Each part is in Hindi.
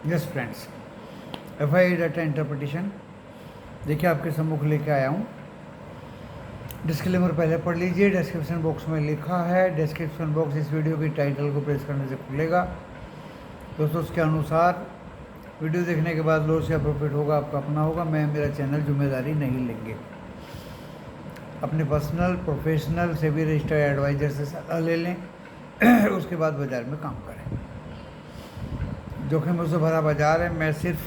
Yes friends, FI data interpretation देखिए आपके सम्मुख लेके आया हूँ। डिस्क्लेमर पहले पढ़ लीजिए, डिस्क्रिप्शन बॉक्स में लिखा है। डिस्क्रिप्शन बॉक्स इस वीडियो की टाइटल को प्रेस करने से खुलेगा। दोस्तों उसके अनुसार वीडियो देखने के बाद लॉस या प्रॉफिट होगा आपका अपना होगा। मैं मेरा चैनल जिम्मेदारी नहीं लेंगे। अपने पर्सनल प्रोफेशनल से भी रजिस्टर्ड एडवाइजर से सलाह ले लें उसके बाद बाज़ार में काम करें। जोखिमों से भरा बाज़ार है। मैं सिर्फ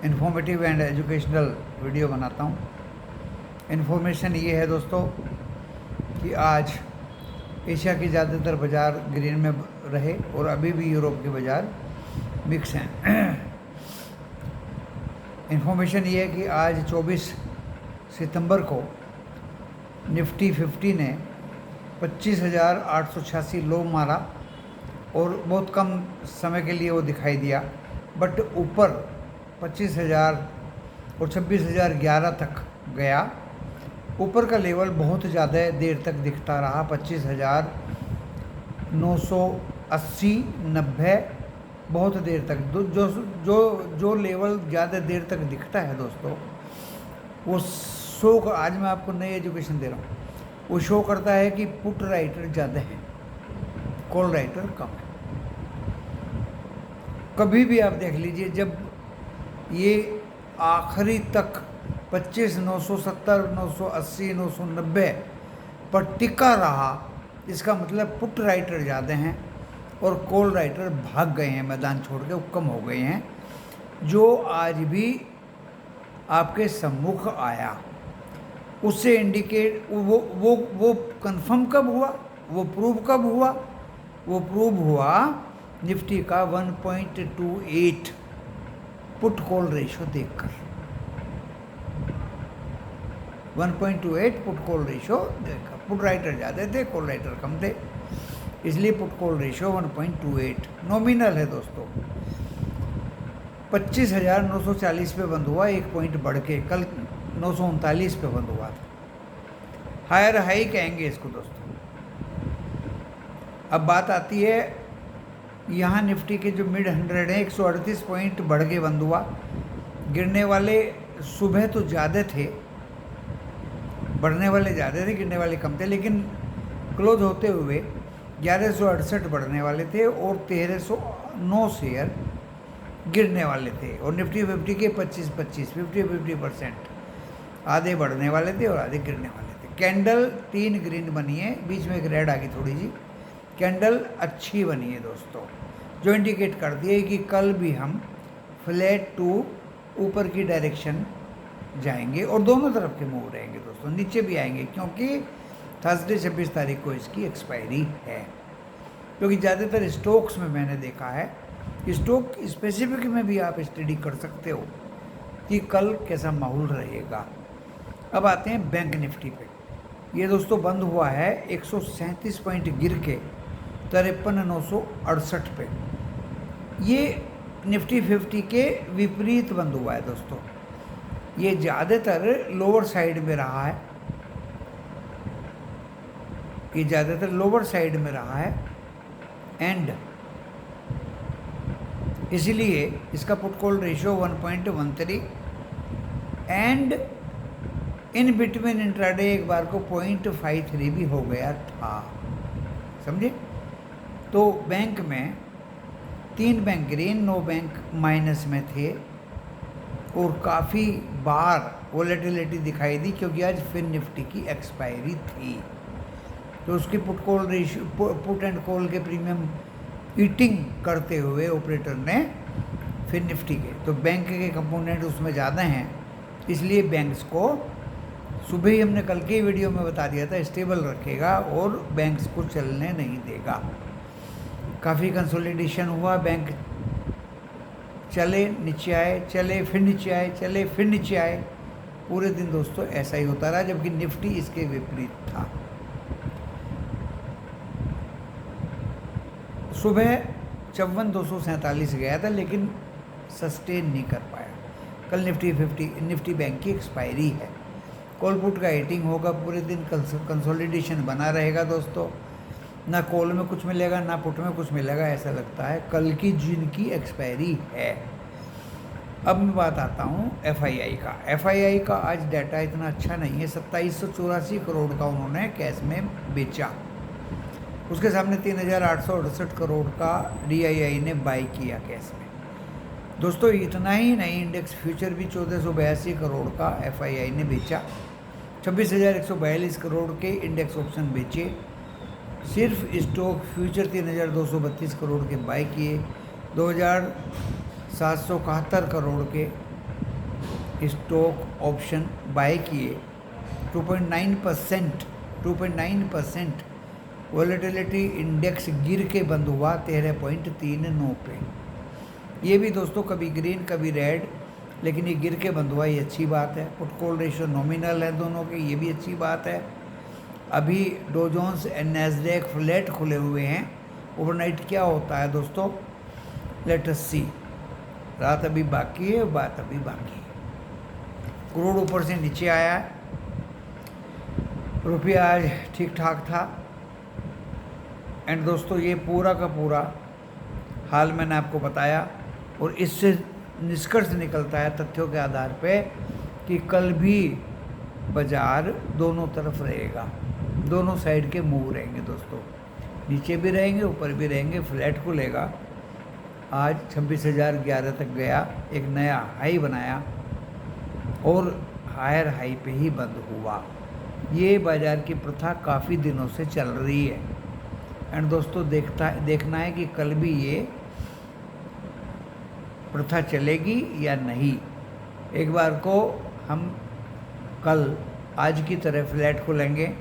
इन्फॉर्मेटिव एंड एजुकेशनल वीडियो बनाता हूँ। इन्फॉर्मेशन ये है दोस्तों कि आज एशिया की ज़्यादातर बाज़ार ग्रीन में रहे और अभी भी यूरोप के बाज़ार मिक्स हैं। इन्फॉर्मेशन ये है कि आज 24 सितंबर को निफ्टी 50 ने 25,886 लो मारा और बहुत कम समय के लिए वो दिखाई दिया, बट ऊपर 25,000 और 26,011 तक गया। ऊपर का लेवल बहुत ज़्यादा देर तक दिखता रहा, 25,980 90 बहुत देर तक। जो जो जो लेवल ज़्यादा देर तक दिखता है दोस्तों, वो शो कर, आज मैं आपको नई एजुकेशन दे रहा हूँ, वो शो करता है कि पुट राइटर ज़्यादा है, कॉल राइटर कम है। कभी भी आप देख लीजिए, जब ये आखिरी तक 25,970 980 990 पर टिका रहा, इसका मतलब पुट राइटर ज़्यादा हैं और कॉल राइटर भाग गए हैं, मैदान छोड़ के कम हो गए हैं। जो आज भी आपके सम्मुख आया उससे इंडिकेट वो कंफर्म कब हुआ, वो प्रूव कब हुआ? वो प्रूव हुआ निफ्टी का 1.28 पुट कॉल रेशो देखकर। 1.28 पुट कॉल रेशो देखकर। पुट राइटर ज़्यादा थे, कॉल राइटर कम थे, इसलिए पुट कॉल रेशो 1.28 नॉमिनल है दोस्तों। 25,940 पे बंद हुआ, 1 पॉइंट बढ़ के। कल 939 पे बंद हुआ था। हायर हाई कहेंगे इसको दोस्तों। अब बात आती है यहाँ निफ्टी के जो मिड 100 है, 138 पॉइंट बढ़ के बंद हुआ। गिरने वाले सुबह तो ज़्यादा थे, बढ़ने वाले ज़्यादा थे, गिरने वाले कम थे, लेकिन क्लोज होते हुए 1168 बढ़ने वाले थे और 1309 शेयर गिरने वाले थे। और निफ्टी 50 के 25-25 50% आधे बढ़ने वाले थे और आधे गिरने वाले थे। कैंडल 3 ग्रीन बनी है, बीच में एक रेड आ गई थोड़ी जी। कैंडल अच्छी बनी है दोस्तों, जो इंडिकेट करती है कि कल भी हम फ्लैट टू ऊपर की डायरेक्शन जाएंगे और दोनों तरफ के मूव रहेंगे दोस्तों। नीचे भी आएंगे क्योंकि थर्सडे 26 तारीख को इसकी एक्सपायरी है। क्योंकि ज़्यादातर स्टॉक्स में मैंने देखा है, स्टॉक स्पेसिफिक में भी आप स्टडी कर सकते हो कि कल कैसा माहौल रहेगा। अब आते हैं बैंक निफ्टी पे। ये दोस्तों बंद हुआ है 137 पॉइंट गिर के 53,968 पे। ये निफ्टी 50 के विपरीत बंद हुआ है दोस्तों। ये ज़्यादातर लोअर साइड में रहा है, ये ज़्यादातर लोअर साइड में रहा है एंड इसीलिए इसका put call ratio 1.13 and in between intraday एक बार को 0.53 भी हो गया था, समझे। तो बैंक में 3 बैंक ग्रीन, 9 बैंक माइनस में थे और काफ़ी बार वोलेटिलिटी दिखाई दी, क्योंकि आज फिर निफ्टी की एक्सपायरी थी। तो उसकी put call ratio, put and call के प्रीमियम ईटिंग करते हुए ऑपरेटर ने फिर निफ्टी के, तो बैंक के कंपोनेंट उसमें ज़्यादा हैं, इसलिए बैंक्स को सुबह ही हमने कल के वीडियो में बता दिया था स्टेबल रखेगा और बैंक्स को चलने नहीं देगा। काफ़ी कंसोलिडेशन हुआ, बैंक चले नीचे आए, चले फिर नीचे आए, चले फिर नीचे आए। पूरे दिन दोस्तों ऐसा ही होता रहा, जबकि निफ्टी इसके विपरीत था। सुबह 54,247 गया था, लेकिन सस्टेन नहीं कर पाया। कल निफ्टी बैंक की एक्सपायरी है। कॉल पुट का एटिंग होगा पूरे दिन, कंसोलिडेशन बना रहेगा दोस्तों। ना कॉल में कुछ मिलेगा ना पुट में कुछ मिलेगा, ऐसा लगता है कल की जिनकी एक्सपायरी है। अब मैं बात आता हूँ FII का। FII का आज डाटा इतना अच्छा नहीं है। 2784 करोड़ का उन्होंने कैश में बेचा, उसके सामने 3868 करोड़ का DII ने बाई किया कैश में। दोस्तों इतना ही नहीं, इंडेक्स फ्यूचर भी 1482 करोड़ का FII ने बेचा, 26,142 करोड़ के इंडेक्स ऑप्शन बेचे, सिर्फ स्टॉक फ्यूचर 3,232 करोड़ के बाई किए, 2,771 करोड़ के स्टॉक ऑप्शन बाई किए, 2.9% वॉलेटिलिटी इंडेक्स गिर के बंद हुआ 13.39 पे। ये भी दोस्तों कभी ग्रीन कभी रेड, लेकिन ये गिर के बंद हुआ, ये अच्छी बात है। पुट कॉल रेशियो नॉमिनल है दोनों के, ये भी अच्छी बात है। अभी Dow Jones and Nasdaq flat खुले हुए हैं। ओवरनाइट क्या होता है दोस्तों, लेट अस सी। रात अभी बाकी है, बात अभी बाकी है। क्रूड ऊपर से नीचे आया है, रुपया आज ठीक ठाक था। एंड दोस्तों ये पूरा का पूरा हाल मैंने आपको बताया, और इससे निष्कर्ष निकलता है तथ्यों के आधार पे कि कल भी बाजार दोनों तरफ रहेगा, दोनों साइड के मूव रहेंगे दोस्तों, नीचे भी रहेंगे ऊपर भी रहेंगे। फ्लैट खुलेगा, आज 26,011 तक गया, एक नया हाई बनाया और हायर हाई पे ही बंद हुआ। ये बाज़ार की प्रथा काफ़ी दिनों से चल रही है। एंड दोस्तों देखना है कि कल भी ये प्रथा चलेगी या नहीं। एक बार को हम कल आज की तरह फ्लैट खुलेंगे,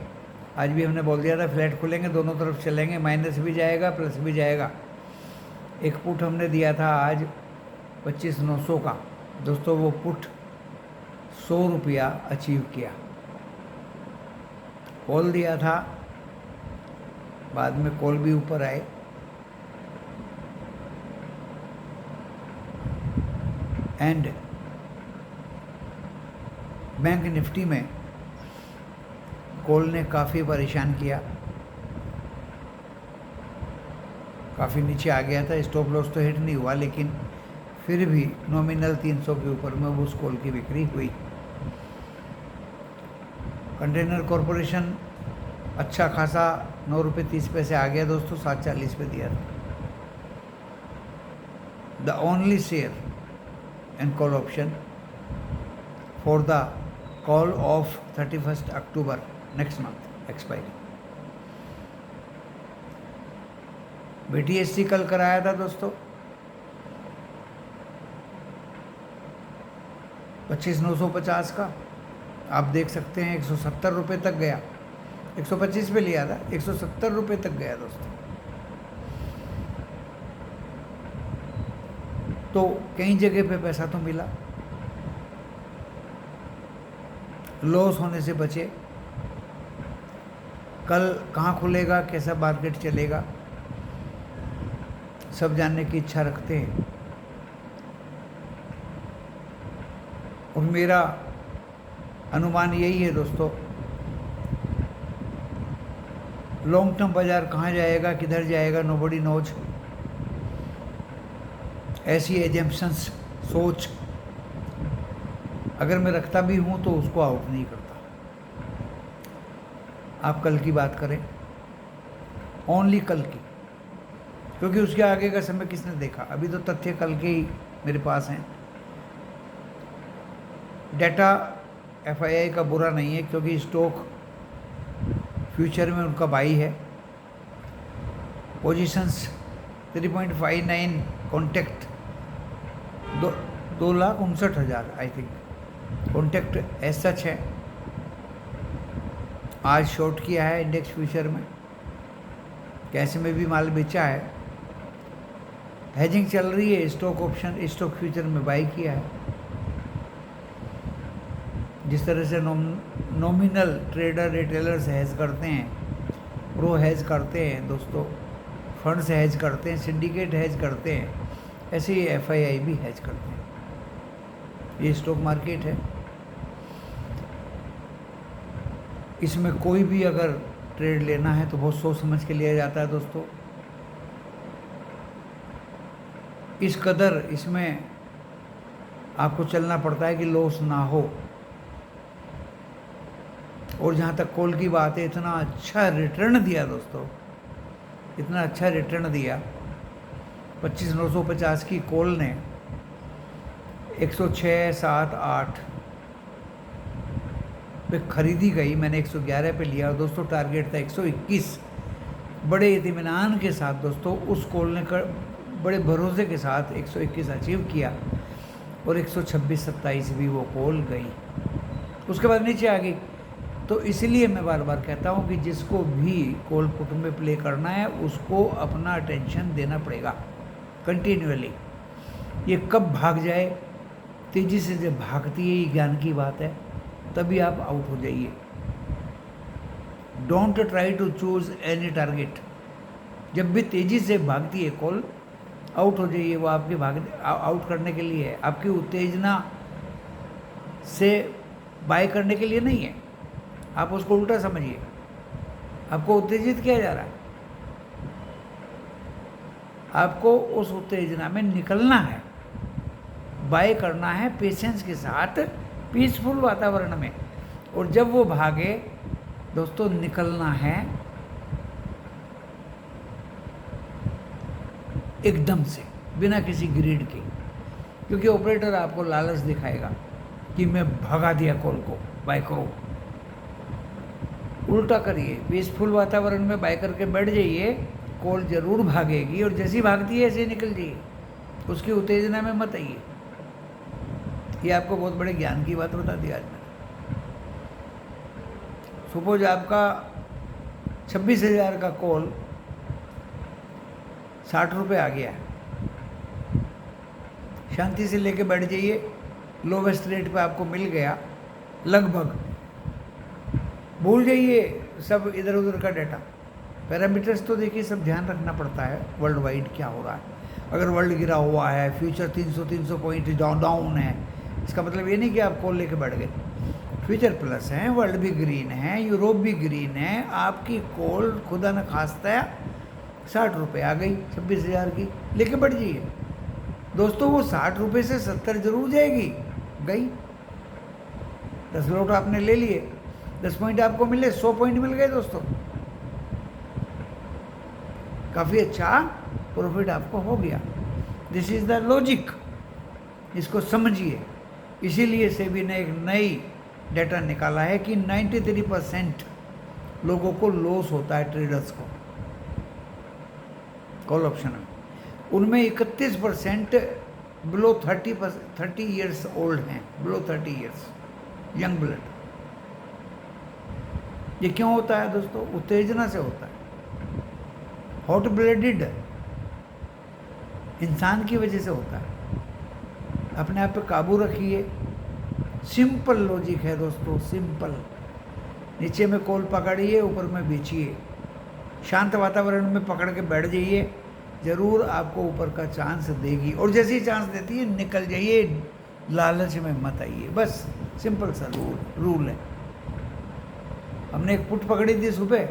आज भी हमने बोल दिया था फ्लैट खुलेंगे, दोनों तरफ चलेंगे, माइनस भी जाएगा प्लस भी जाएगा। एक पुट हमने दिया था आज 25,900 का दोस्तों, वो पुट 100 रुपया अचीव किया। कॉल दिया था, बाद में कॉल भी ऊपर आए। एंड बैंक निफ्टी में कॉल ने काफ़ी परेशान किया, काफ़ी नीचे आ गया था। स्टॉप लॉस तो हिट नहीं हुआ, लेकिन फिर भी नॉमिनल 300 के ऊपर में उस कॉल की बिक्री हुई। कंटेनर कॉरपोरेशन अच्छा खासा 9 रुपये 30 पैसे आ गया दोस्तों, 740 पे दिया था। The only share and call option for the call of 31 October next month expiry. BTSC कल कराया था दोस्तों, 25,950 का, आप देख सकते हैं 170 रुपये तक गया। 125 पे लिया था, 170 रुपये तक गया दोस्तों। तो कई जगह पे पैसा तो मिला, लॉस होने से बचे। कल कहाँ खुलेगा, कैसा मार्केट चलेगा, सब जानने की इच्छा रखते हैं। और मेरा अनुमान यही है दोस्तों, लॉन्ग टर्म बाजार कहाँ जाएगा किधर जाएगा नोबडी नोज। ऐसी एजम्पशंस सोच अगर मैं रखता भी हूँ तो उसको आउट नहीं करता। आप कल की बात करें, ओनली कल की, क्योंकि उसके आगे का समय किसने देखा। अभी तो तथ्य कल के ही मेरे पास हैं। डाटा FII का बुरा नहीं है, क्योंकि स्टॉक फ्यूचर में उनका बाई है। Positions 3.59 contact 2,59,000 I think contact as such है। आज शॉर्ट किया है इंडेक्स फ्यूचर में, कैश में भी माल बेचा है। हेजिंग चल रही है, स्टॉक ऑप्शन स्टॉक फ्यूचर में बाई किया है। जिस तरह से नॉमिनल ट्रेडर रिटेलर्स हेज करते हैं, प्रो हेज करते हैं दोस्तों, फंड्स हेज करते हैं, सिंडिकेट हेज करते हैं, ऐसे ही FII भी हेज करते हैं। ये स्टॉक मार्केट है, इसमें कोई भी अगर ट्रेड लेना है तो बहुत सोच समझ के लिया जाता है दोस्तों। इस कदर इसमें आपको चलना पड़ता है कि लॉस ना हो। और जहाँ तक कॉल की बात है, इतना अच्छा रिटर्न दिया दोस्तों, इतना अच्छा रिटर्न दिया। 25,950 की कॉल ने 106, 7, 8 पे खरीदी गई। मैंने 111 पे लिया और दोस्तों टारगेट था 121। बड़े इत्मीनान के साथ दोस्तों उस कॉल ने बड़े भरोसे के साथ 121 अचीव किया और 126, 27 भी वो कॉल गई, उसके बाद नीचे आ गई। तो इसलिए मैं बार बार कहता हूँ कि जिसको भी कॉल पुट में प्ले करना है उसको अपना अटेंशन देना पड़ेगा कंटिन्यूअली। ये कब भाग जाए, तेज़ी से जब भागती है, ये ज्ञान की बात है, तभी आप आउट हो जाइए। Don't try to choose any target. जब भी तेज़ी से भागती है कॉल, आउट हो जाइए। वो आपके आउट करने के लिए है, आपकी उत्तेजना से बाय करने के लिए नहीं है। आप उसको उल्टा समझिए, आपको उत्तेजित किया जा रहा है, आपको उस उत्तेजना में निकलना है, बाय करना है पेशेंस के साथ, पीसफुल वातावरण में। और जब वो भागे दोस्तों, निकलना है एकदम से, बिना किसी ग्रीड के, क्योंकि ऑपरेटर आपको लालच दिखाएगा कि मैं भगा दिया कॉल को, बाय करो। उल्टा करिए, पीसफुल वातावरण में बाय करके बैठ जाइए, कॉल जरूर भागेगी और जैसी भागती है ऐसे निकल जाइए, उसकी उत्तेजना में मत आइए। ये आपको बहुत बड़े ज्ञान की बात बता दी आज मैंने। सपोज आपका 26,000 का कॉल 60 रुपये आ गया है, शांति से लेके बैठ जाइए। लोवेस्ट रेट पे आपको मिल गया लगभग, भूल जाइए सब इधर उधर का डाटा। पैरामीटर्स तो देखिए सब ध्यान रखना पड़ता है, वर्ल्ड वाइड क्या हो रहा है। अगर वर्ल्ड गिरा हुआ है, फ्यूचर 300 पॉइंट डाउन है, इसका मतलब ये नहीं कि आप कॉल लेके बैठ गए। फ्यूचर प्लस है, वर्ल्ड भी ग्रीन है, यूरोप भी ग्रीन है, आपकी कॉल खुदा न खास्ता 60 रुपये आ गई 26,000 की, लेके बैठ जाइए दोस्तों। वो 60 रुपये से 70 जरूर जाएगी, गई 10 लोट आपने ले लिए, 10 पॉइंट आपको मिले, 100 पॉइंट मिल गए दोस्तों। काफ़ी अच्छा प्रॉफिट आपको हो गया। दिस इज द लॉजिक, इसको समझिए। इसीलिए सेबी ने एक नई डेटा निकाला है कि 93% लोगों को लॉस होता है, ट्रेडर्स को कॉल ऑप्शन में। उनमें 31% बिलो 30 ईयर्स ओल्ड हैं, बिलो 30 ईयर्स, यंग ब्लड। ये क्यों होता है दोस्तों? उत्तेजना से होता है। हॉट ब्लडेड इंसान की वजह से होता है। अपने आप पे काबू रखिए। सिंपल लॉजिक है दोस्तों, सिंपल। नीचे में कॉल पकड़िए, ऊपर में बेचिए। शांत वातावरण में पकड़ के बैठ जाइए, जरूर आपको ऊपर का चांस देगी। और जैसे ही चांस देती है निकल जाइए, लालच में मत आइए। बस सिंपल सा रूल है। हमने एक पुट पकड़ी थी सुबह,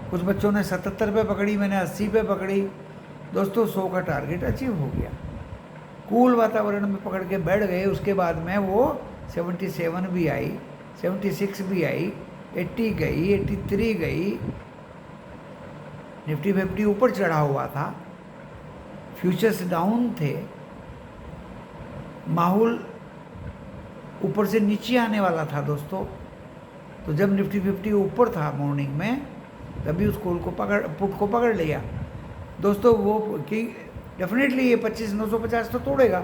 कुछ बच्चों ने 77 पे पकड़ी, मैंने 80 पे पकड़ी दोस्तों। 100 का टारगेट अचीव हो गया। कूल वातावरण में पकड़ के बैठ गए। उसके बाद में वो 77 भी आई, 76 भी आई, 80 गई, 83 गई। निफ्टी 50 ऊपर चढ़ा हुआ था, फ्यूचर्स डाउन थे, माहौल ऊपर से नीचे आने वाला था दोस्तों। तो जब निफ्टी 50 ऊपर था मॉर्निंग में, तभी उस कॉल को पुट को पकड़ लिया दोस्तों। वो कि डेफिनेटली ये 25,950 तो तोड़ेगा।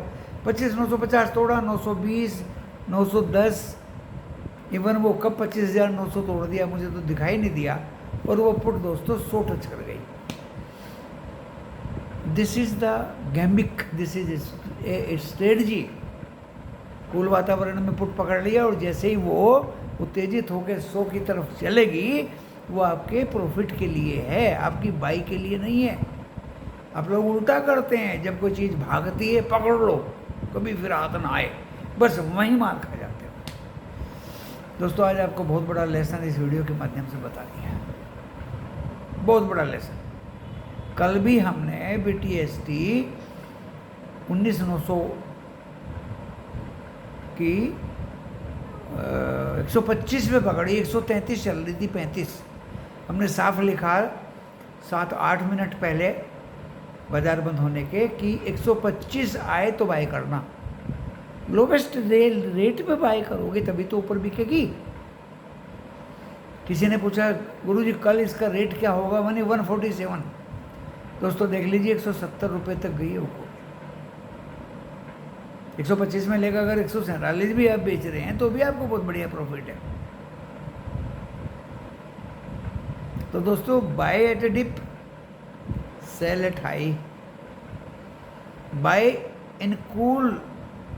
25,950 तोड़ा, 920, 910, इवन वो कब 25,900 तोड़ दिया मुझे तो दिखाई नहीं दिया। और वो पुट दोस्तों 100 टच कर गई। This is the gambit, this is a strategy. Cool वातावरण में पुट पकड़ लिया और जैसे ही वो उत्तेजित होकर 100 की तरफ चलेगी, वो आपके प्रॉफिट के लिए है, आपकी बाई के लिए नहीं है। आप लोग उल्टा करते हैं, जब कोई चीज़ भागती है पकड़ लो, कभी फिर हाथ ना आए, बस वहीं मार खा जाते हो। दोस्तों आज आपको बहुत बड़ा लेसन इस वीडियो के माध्यम से बता दिया है, बहुत बड़ा लेसन। कल भी हमने BTST 19,900 की 125 पे पकड़ी, 133 चल रही थी, 35 हमने साफ लिखा 7-8 मिनट पहले बाजार बंद होने के कि 125 आए तो बाय करना। लोवेस्ट रेट पे बाय करोगे तभी तो ऊपर बिकेगी। किसी ने पूछा गुरुजी कल इसका रेट क्या होगा, मैंने 147। दोस्तों देख लीजिए 170 रुपये तक गई है ऊपर। 125 में लेगा, अगर 147 भी आप बेच रहे हैं तो भी आपको बहुत बढ़िया प्रॉफिट है। तो दोस्तों buy at a dip, sell at high, buy in cool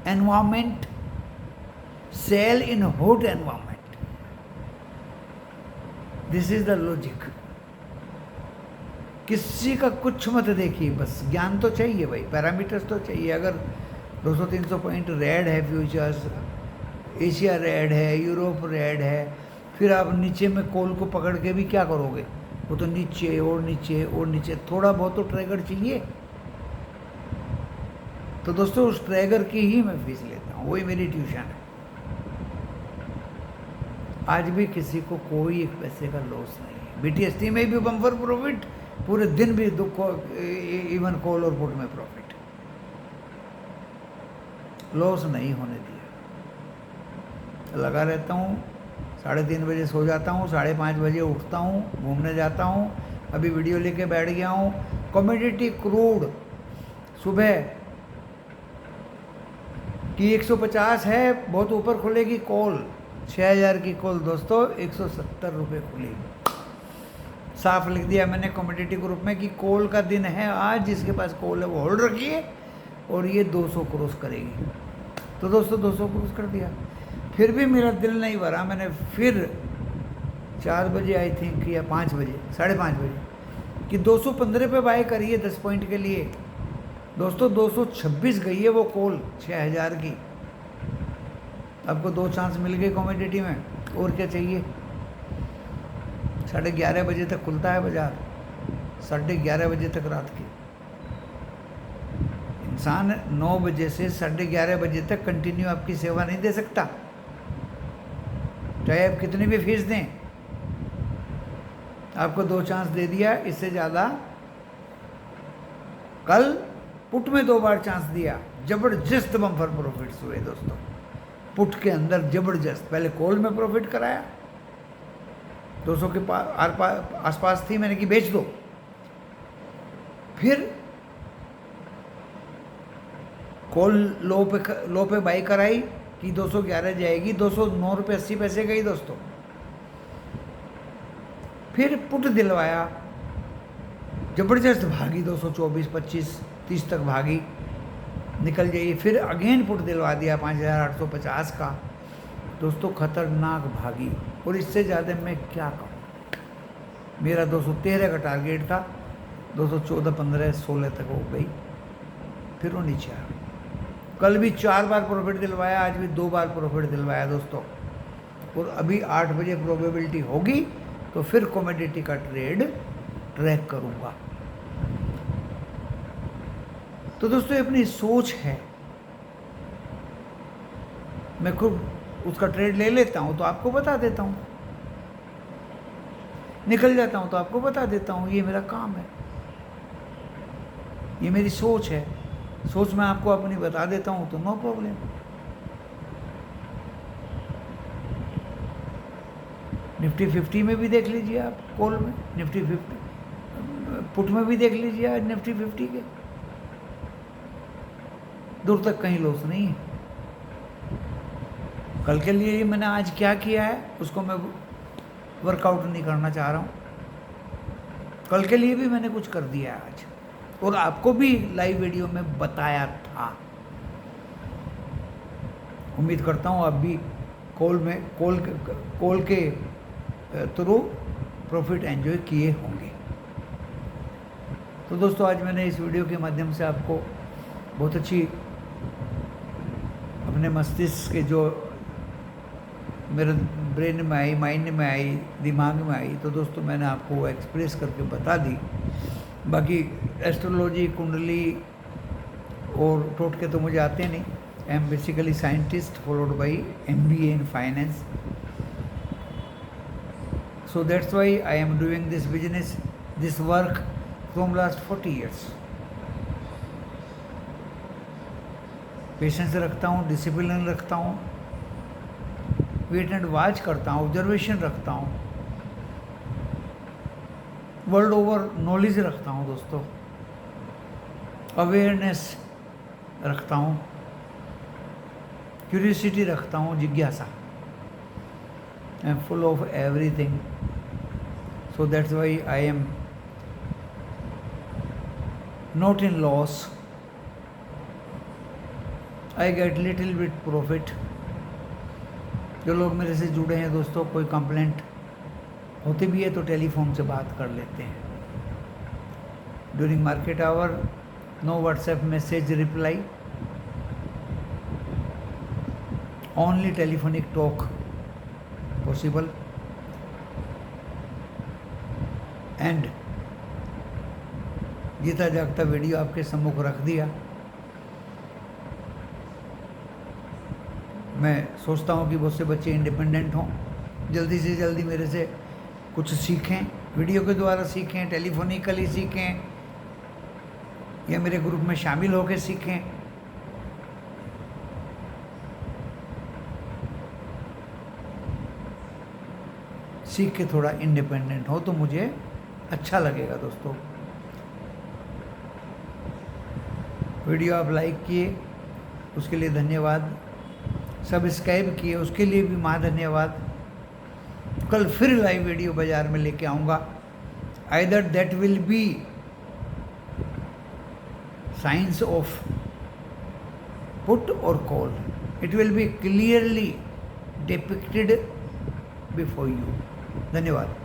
environment, sell in hot environment. This is the logic. किसी का कुछ मत देखिए, बस ज्ञान तो चाहिए भाई, पैरामीटर्स तो चाहिए। अगर 200-300 पॉइंट रेड है फ्यूचर्स, एशिया रेड है, यूरोप रेड है, फिर आप नीचे में कॉल को पकड़ के भी क्या करोगे? वो तो नीचे और नीचे और नीचे, थोड़ा बहुत तो ट्रैगर चाहिए। तो दोस्तों उस ट्रैगर की ही मैं फीस लेता हूँ, वही मेरी ट्यूशन है। आज भी किसी को कोई एक पैसे का लॉस नहीं है। BTST में भी बम्पर प्रॉफिट, पूरे दिन भी इवन कॉल और पुट में प्रॉफिट, लॉस नहीं होने दिया। लगा रहता हूँ, 3:30 बजे सो जाता हूँ, 5:30 बजे उठता हूँ, घूमने जाता हूँ। अभी वीडियो लेके बैठ गया हूँ। कमोडिटी क्रूड सुबह की 150 है, बहुत ऊपर खुलेगी कॉल, 6000 की कॉल दोस्तों 170 रुपये खुलेगी। साफ लिख दिया मैंने कमोडिटी ग्रुप में कि कॉल का दिन है आज, जिसके पास कॉल है वो होल्ड रखिए, और ये 200 क्रॉस करेगी। तो दोस्तों 200 क्रॉस कर दिया। फिर भी मेरा दिल नहीं भरा, मैंने फिर 4 बजे आई थिंक या 5 बजे, 5:30 बजे कि 215 पे बाय करिए 10 पॉइंट के लिए। दोस्तों 226 गई है वो कॉल 6000 की। आपको 2 चांस मिल गए कमोडिटी में, और क्या चाहिए? 11:30 बजे तक खुलता है बाजार, 11:30 बजे तक रात के। इंसान 9 बजे से 11:30 बजे तक कंटिन्यू आपकी सेवा नहीं दे सकता, चाहे आप कितनी भी फीस दें। आपको 2 चांस दे दिया, इससे ज़्यादा। कल पुट में 2 बार चांस दिया, जबरदस्त बम्पर प्रॉफिट्स हुए दोस्तों। पुट के अंदर जबरदस्त, पहले कॉल में प्रॉफिट कराया, 200 के आसपास थी, मैंने कि बेच दो। फिर कॉल लो पे बाई कराई कि 211 जाएगी, 209 रुपये 80 पैसे गई दोस्तों। फिर पुट दिलवाया, जबरदस्त भागी, 224, 25, 30 तक भागी, निकल जाइए। फिर अगेन पुट दिलवा दिया 5850 का, दोस्तों खतरनाक भागी। और इससे ज़्यादा मैं क्या कहूँ, मेरा 213 का टारगेट था, 214, 15, 16 तक हो गई, फिर वो नीचे आ गई। कल भी 4 बार प्रॉफिट दिलवाया, आज भी 2 बार प्रॉफिट दिलवाया दोस्तों। और अभी 8 बजे प्रोबेबिलिटी होगी तो फिर कमोडिटी का ट्रेड ट्रैक करूँगा। तो दोस्तों अपनी सोच है, मैं खुद उसका ट्रेड ले लेता हूँ तो आपको बता देता हूँ, निकल जाता हूँ तो आपको बता देता हूँ। ये मेरा काम है, ये मेरी सोच है। सोच मैं आपको अपनी बता देता हूँ तो नो प्रॉब्लम। निफ्टी 50 में भी देख लीजिए आप, कॉल में निफ्टी 50, पुट में भी देख लीजिए आज निफ्टी 50 के, दूर तक कहीं लॉस नहीं है। कल के लिए मैंने आज क्या किया है उसको मैं वर्कआउट नहीं करना चाह रहा हूँ। कल के लिए भी मैंने कुछ कर दिया है आज, और आपको भी लाइव वीडियो में बताया था। उम्मीद करता हूँ आप भी कॉल के थ्रू प्रॉफिट एंजॉय किए होंगे। तो दोस्तों आज मैंने इस वीडियो के माध्यम से आपको बहुत अच्छी अपने मस्तिष्क के जो मेरे ब्रेन में आई, माइंड में आई, दिमाग में आई, तो दोस्तों मैंने आपको वो एक्सप्रेस करके बता दी। बाकी एस्ट्रोलॉजी, कुंडली और टोटके तो मुझे आते नहीं। I am basically scientist followed by MBA in finance. So that's why I am doing this business, this work from last 40 years. Patience रखता हूँ, डिसिप्लिन रखता हूँ, वेट एंड वॉच करता हूँ, ऑब्जर्वेशन रखता हूँ, वर्ल्ड ओवर नॉलेज रखता हूँ दोस्तों, अवेयरनेस रखता हूँ, क्यूरियोसिटी रखता हूँ, जिज्ञासा। I am full of everything. So that's why I am not in loss. I get little bit profit. जो लोग मेरे से जुड़े हैं दोस्तों, कोई कंप्लेंट होती भी है तो टेलीफोन से बात कर लेते हैं। During market hour no WhatsApp message reply, only telephonic talk possible. And जीता जागता वीडियो आपके सम्मुख रख दिया। मैं सोचता हूँ कि बहुत से बच्चे इंडिपेंडेंट हों, जल्दी से जल्दी मेरे से कुछ सीखें, वीडियो के द्वारा सीखें, टेलीफोनिकली सीखें, या मेरे ग्रुप में शामिल होकर सीखें। सीख के थोड़ा इंडिपेंडेंट हो तो मुझे अच्छा लगेगा दोस्तों। वीडियो आप लाइक किए उसके लिए धन्यवाद, सब्सक्राइब किए उसके लिए भी महा धन्यवाद। कल फिर लाइव वीडियो बाजार में लेके आऊँगा। Either that will be science of put और call, it will be clearly depicted before you. धन्यवाद।